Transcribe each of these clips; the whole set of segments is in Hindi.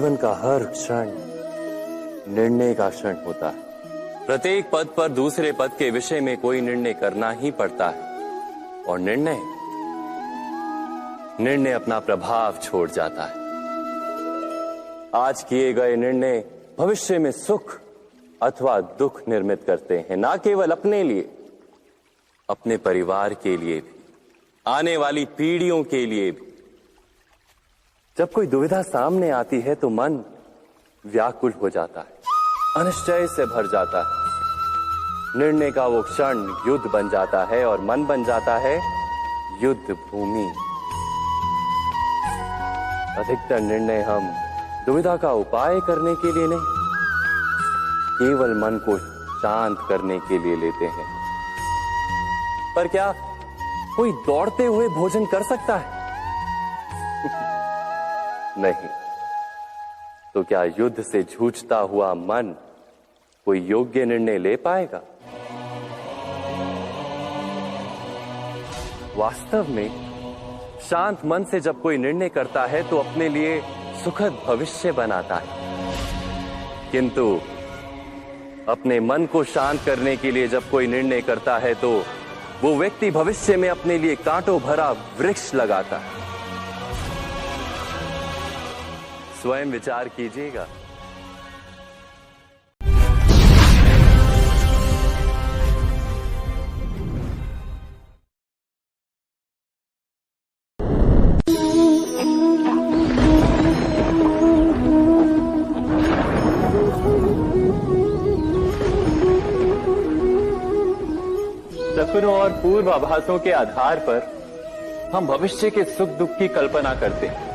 जीवन का हर क्षण निर्णय का क्षण होता है। प्रत्येक पद पर दूसरे पद के विषय में कोई निर्णय करना ही पड़ता है और निर्णय अपना प्रभाव छोड़ जाता है। आज किए गए निर्णय भविष्य में सुख अथवा दुख निर्मित करते हैं, ना केवल अपने लिए, अपने परिवार के लिए भी, आने वाली पीढ़ियों के लिए भी। जब कोई दुविधा सामने आती है तो मन व्याकुल हो जाता है, अनिश्चय से भर जाता है। निर्णय का वो क्षण युद्ध बन जाता है और मन बन जाता है युद्ध भूमि। अधिकतर निर्णय हम दुविधा का उपाय करने के लिए नहीं, केवल मन को शांत करने के लिए लेते हैं। पर क्या कोई दौड़ते हुए भोजन कर सकता है? नहीं। तो क्या युद्ध से जूझता हुआ मन कोई योग्य निर्णय ले पाएगा? वास्तव में शांत मन से जब कोई निर्णय करता है तो अपने लिए सुखद भविष्य बनाता है, किंतु अपने मन को शांत करने के लिए जब कोई निर्णय करता है तो वो व्यक्ति भविष्य में अपने लिए कांटों भरा वृक्ष लगाता है। स्वयं विचार कीजिएगा। सपनों और पूर्वाभासों के आधार पर हम भविष्य के सुख दुख की कल्पना करते हैं।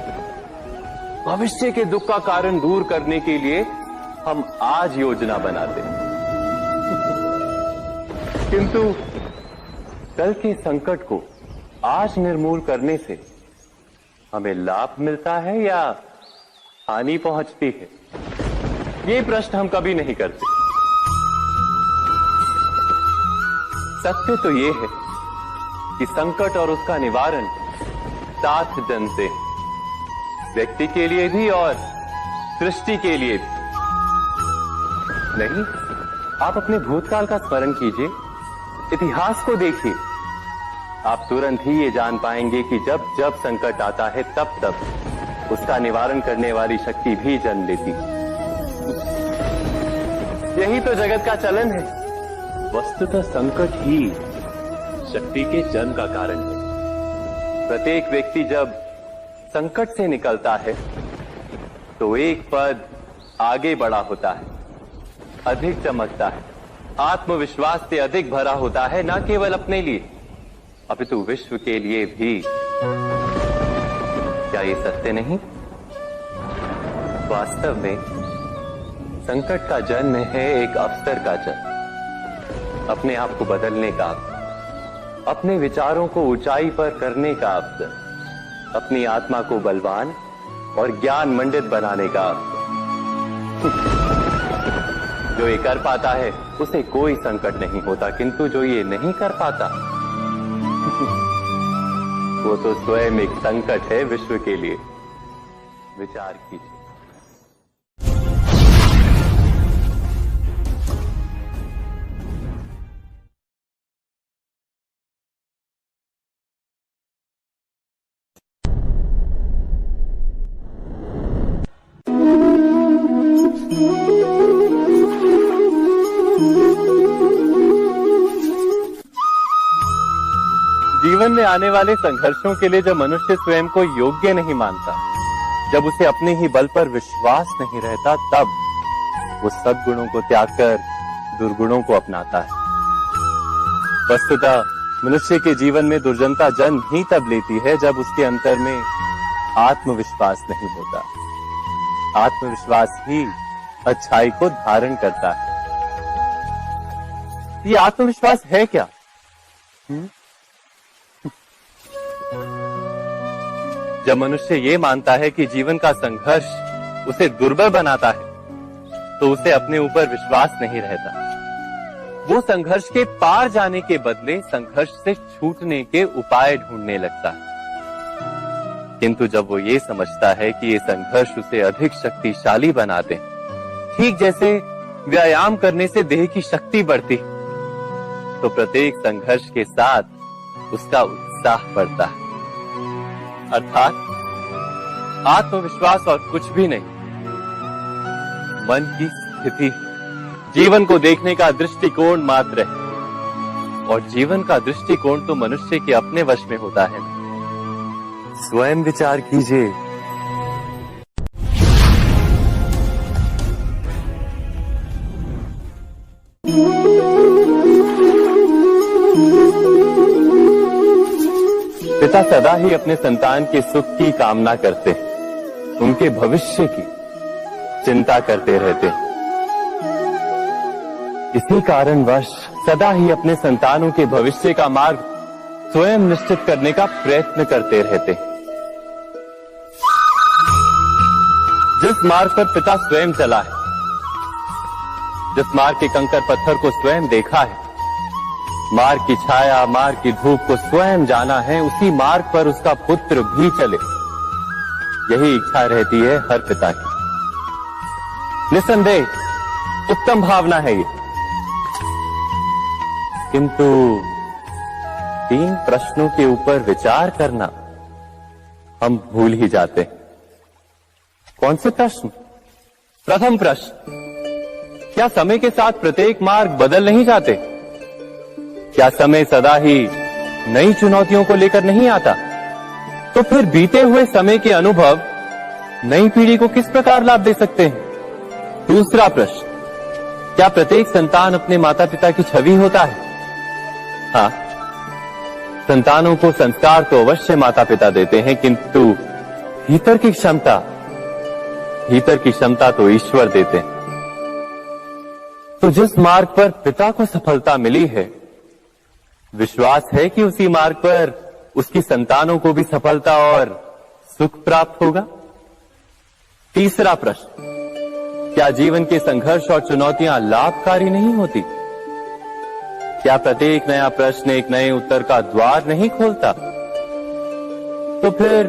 भविष्य के दुख का कारण दूर करने के लिए हम आज योजना बनाते हैं, किंतु कल के संकट को आज निर्मूल करने से हमें लाभ मिलता है या हानि पहुंचती है, ये प्रश्न हम कभी नहीं करते। सत्य तो ये है कि संकट और उसका निवारण साथ जन से, व्यक्ति के लिए भी और सृष्टि के लिए भी। नहीं, आप अपने भूतकाल का स्मरण कीजिए, इतिहास को देखिए। आप तुरंत ही ये जान पाएंगे कि जब जब संकट आता है तब तब उसका निवारण करने वाली शक्ति भी जन्म लेती है। यही तो जगत का चलन है। वस्तुतः संकट ही शक्ति के जन्म का कारण है। प्रत्येक व्यक्ति जब संकट से निकलता है तो एक पद आगे बढ़ा होता है, अधिक चमकता है, आत्मविश्वास से अधिक भरा होता है, न केवल अपने लिए अपितु विश्व के लिए भी। क्या ये सत्य नहीं? वास्तव में संकट का जन्म है एक अवसर का जन्म, अपने आप को बदलने का अवसर, अपने विचारों को ऊंचाई पर करने का अवसर, अपनी आत्मा को बलवान और ज्ञान मंडित बनाने का अवसर। जो ये कर पाता है उसे कोई संकट नहीं होता, किंतु जो ये नहीं कर पाता वो तो स्वयं एक संकट है विश्व के लिए। विचार कीजिए। जीवन में आने वाले संघर्षों के लिए जब मनुष्य स्वयं को योग्य नहीं मानता, जब उसे अपने ही बल पर विश्वास नहीं रहता, तब वो सद्गुणों को त्याग कर दुर्गुणों को अपनाता है। वस्तुतः मनुष्य के जीवन में दुर्जनता जन्म ही तब लेती है जब उसके अंतर में आत्मविश्वास नहीं होता। आत्मविश्वास ही अच्छाई को धारण करता है। ये आत्मविश्वास है क्या? जब मनुष्य ये मानता है कि जीवन का संघर्ष उसे दुर्बल बनाता है, तो उसे अपने ऊपर विश्वास नहीं रहता। वो संघर्ष के पार जाने के बदले संघर्ष से छूटने के उपाय ढूंढने लगता है। किंतु जब वो ये समझता है कि ये संघर्ष उसे अधिक शक्तिशाली बनाते, ठीक जैसे व्यायाम करने से देह की शक्ति बढ़ती, तो प्रत्येक संघर्ष के साथ उसका उत्साह बढ़ता है। अर्थात आत्मविश्वास और कुछ भी नहीं, मन की स्थिति, जीवन को देखने का दृष्टिकोण मात्र है। और जीवन का दृष्टिकोण तो मनुष्य के अपने वश में होता है। स्वयं विचार कीजिए। पिता सदा ही अपने संतान के सुख की कामना करते, उनके भविष्य की चिंता करते रहते। इसी कारणवश सदा ही अपने संतानों के भविष्य का मार्ग स्वयं निश्चित करने का प्रयत्न करते रहते। जिस मार्ग पर पिता स्वयं चला है, जिस मार्ग के कंकर पत्थर को स्वयं देखा है, मार्ग की छाया, मार्ग की धूप को स्वयं जाना है, उसी मार्ग पर उसका पुत्र भी चले, यही इच्छा रहती है हर पिता की। निसंदेह उत्तम भावना है ये, किंतु 3 प्रश्नों के ऊपर विचार करना हम भूल ही जाते हैं। कौन से प्रश्न? प्रथम प्रश्न, क्या समय के साथ प्रत्येक मार्ग बदल नहीं जाते? क्या समय सदा ही नई चुनौतियों को लेकर नहीं आता? तो फिर बीते हुए समय के अनुभव नई पीढ़ी को किस प्रकार लाभ दे सकते हैं? दूसरा प्रश्न, क्या प्रत्येक संतान अपने माता पिता की छवि होता है? हाँ, संतानों को संस्कार तो अवश्य माता पिता देते हैं, किंतु भीतर की क्षमता तो ईश्वर देते हैं। तो जिस मार्ग पर पिता को सफलता मिली है, विश्वास है कि उसी मार्ग पर उसकी संतानों को भी सफलता और सुख प्राप्त होगा। तीसरा प्रश्न, क्या जीवन के संघर्ष और चुनौतियां लाभकारी नहीं होती? क्या प्रत्येक नया प्रश्न एक नए उत्तर का द्वार नहीं खोलता? तो फिर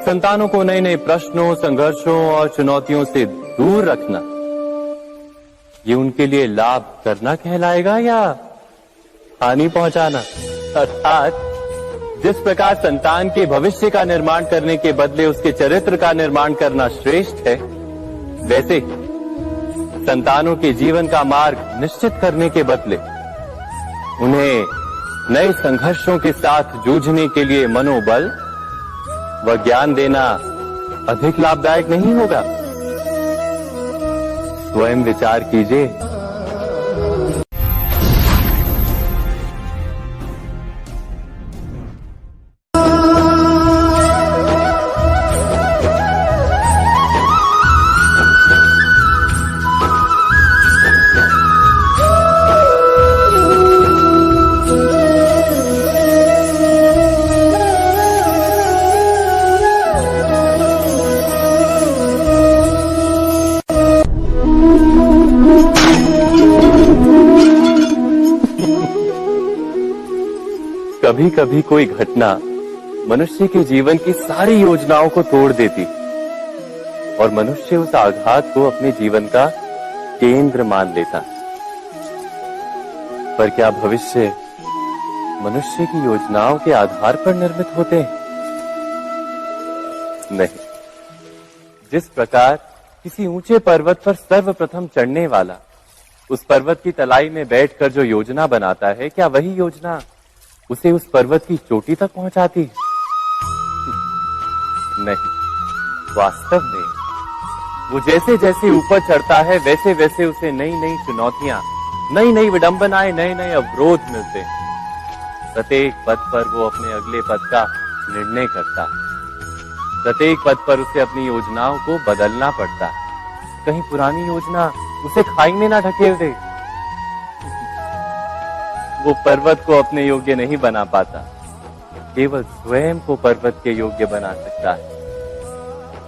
संतानों को नए नए प्रश्नों, संघर्षों और चुनौतियों से दूर रखना, ये उनके लिए लाभ करना कहलाएगा या हानि पहुंचाना? अर्थात जिस प्रकार संतान के भविष्य का निर्माण करने के बदले उसके चरित्र का निर्माण करना श्रेष्ठ है, वैसे संतानों के जीवन का मार्ग निश्चित करने के बदले उन्हें नए संघर्षों के साथ जूझने के लिए मनोबल व ज्ञान देना अधिक लाभदायक नहीं होगा? स्वयं विचार कीजिए। कभी कभी कोई घटना मनुष्य के जीवन की सारी योजनाओं को तोड़ देती और मनुष्य उस आघात को अपने जीवन का केंद्र मान लेता। पर क्या भविष्य मनुष्य की योजनाओं के आधार पर निर्मित होते हैं? नहीं। जिस प्रकार किसी ऊंचे पर्वत पर सर्वप्रथम चढ़ने वाला उस पर्वत की तलाई में बैठकर जो योजना बनाता है, क्या वही योजना उसे उस पर्वत की चोटी तक पहुंचाती है? नहीं, वास्तव में वो जैसे जैसे ऊपर चढ़ता है वैसे वैसे उसे नई नई चुनौतियां, नई नई विडंबनाएं, नए नए अवरोध मिलते हैं। प्रत्येक पद पर वो अपने अगले पद का निर्णय करता है। प्रत्येक पद पर उसे अपनी योजनाओं को बदलना पड़ता है। कहीं पुरानी योजना उसे खाई में ना ढकेल दे। वो पर्वत को अपने योग्य नहीं बना पाता, केवल स्वयं को पर्वत के योग्य बना सकता है।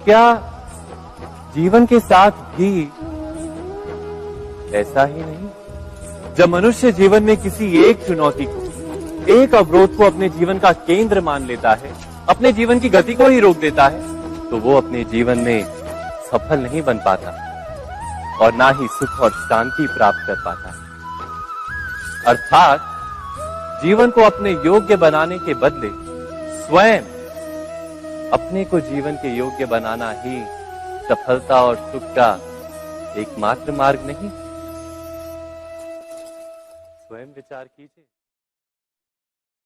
क्या जीवन के साथ भी ऐसा ही नहीं? जब मनुष्य जीवन में किसी एक चुनौती को, एक अवरोध को अपने जीवन का केंद्र मान लेता है, अपने जीवन की गति को ही रोक देता है तो वो अपने जीवन में सफल नहीं बन पाता और ना ही सुख और शांति प्राप्त कर पाता। अर्थात जीवन को अपने योग्य बनाने के बदले स्वयं अपने को जीवन के योग्य बनाना ही सफलता और सुख का एकमात्र मार्ग नहीं। स्वयं विचार कीजिए।